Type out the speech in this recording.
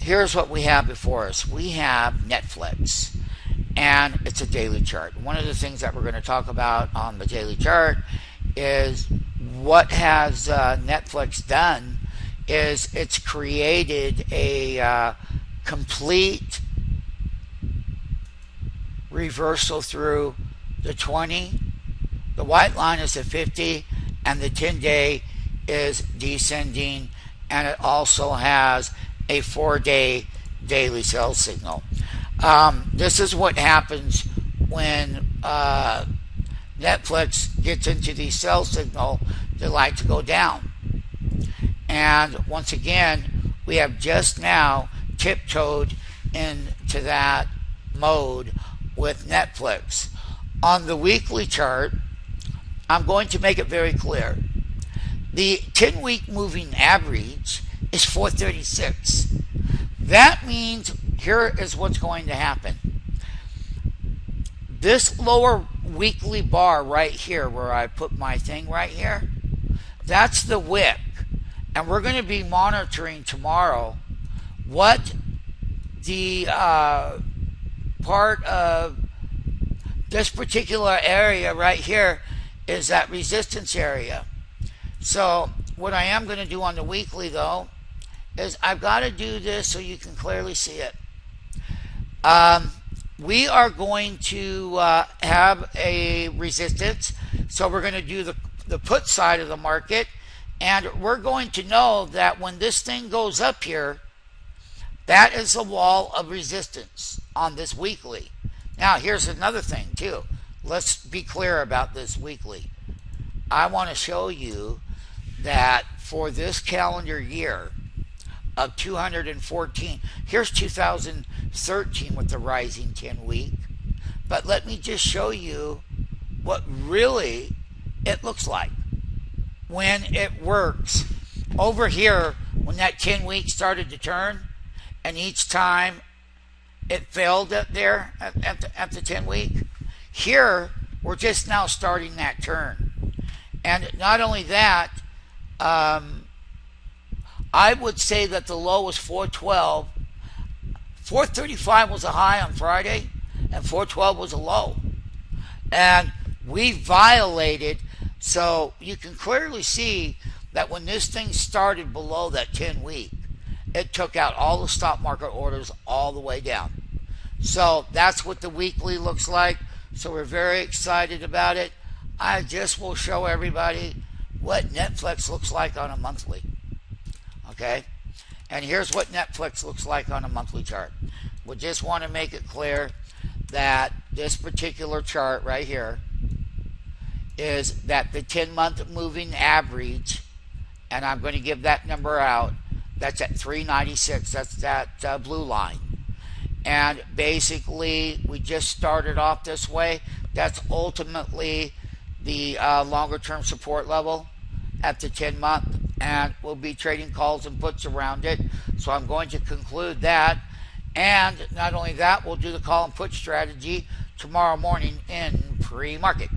here's what we have before us. We have Netflix, and it's a daily chart. One of the things that we're going to talk about on the daily chart is what has Netflix done is it's created a complete reversal through the 20. The white line is the 50, and the 10-day is descending, and it also has a 4-day daily sell signal. This is what happens when Netflix gets into the sell signal. They like to go down. And once again, we have just now tiptoed into that mode with Netflix. On the weekly chart, I'm going to make it very clear. The 10-week moving average is 436. That means here is what's going to happen. This lower weekly bar right here, where I put my thing right here, that's the wick. And we're going to be monitoring tomorrow what the part of this particular area right here is, that resistance area. So what I am going to do on the weekly, though, is I've got to do this so you can clearly see it. We are going to have a resistance. So we're going to do the put side of the market. And we're going to know that when this thing goes up here, that is a wall of resistance on this weekly. Now, here's another thing, too. Let's be clear about this weekly. I want to show you that for this calendar year of 214, here's 2013 with the rising 10-week. But let me just show you what really it looks like when it works. Over here, when that 10-week started to turn, and each time it failed up there at the 10-week, here we're just now starting that turn. And not only that, I would say that the low was 412. 435 was a high on Friday, and 412 was a low. And we violated. So you can clearly see that when this thing started below that 10-week, it took out all the stop market orders all the way down. So that's what the weekly looks like. So we're very excited about it. I just will show everybody what Netflix looks like on a monthly. Okay? And here's what Netflix looks like on a monthly chart. We just want to make it clear that this particular chart right here is that the 10-month moving average, and I'm going to give that number out, that's at 396. That's that blue line. And basically, we just started off this way. That's ultimately the longer-term support level at the 10-month, and we'll be trading calls and puts around it. So I'm going to conclude that. And not only that, we'll do the call and put strategy tomorrow morning in pre-market.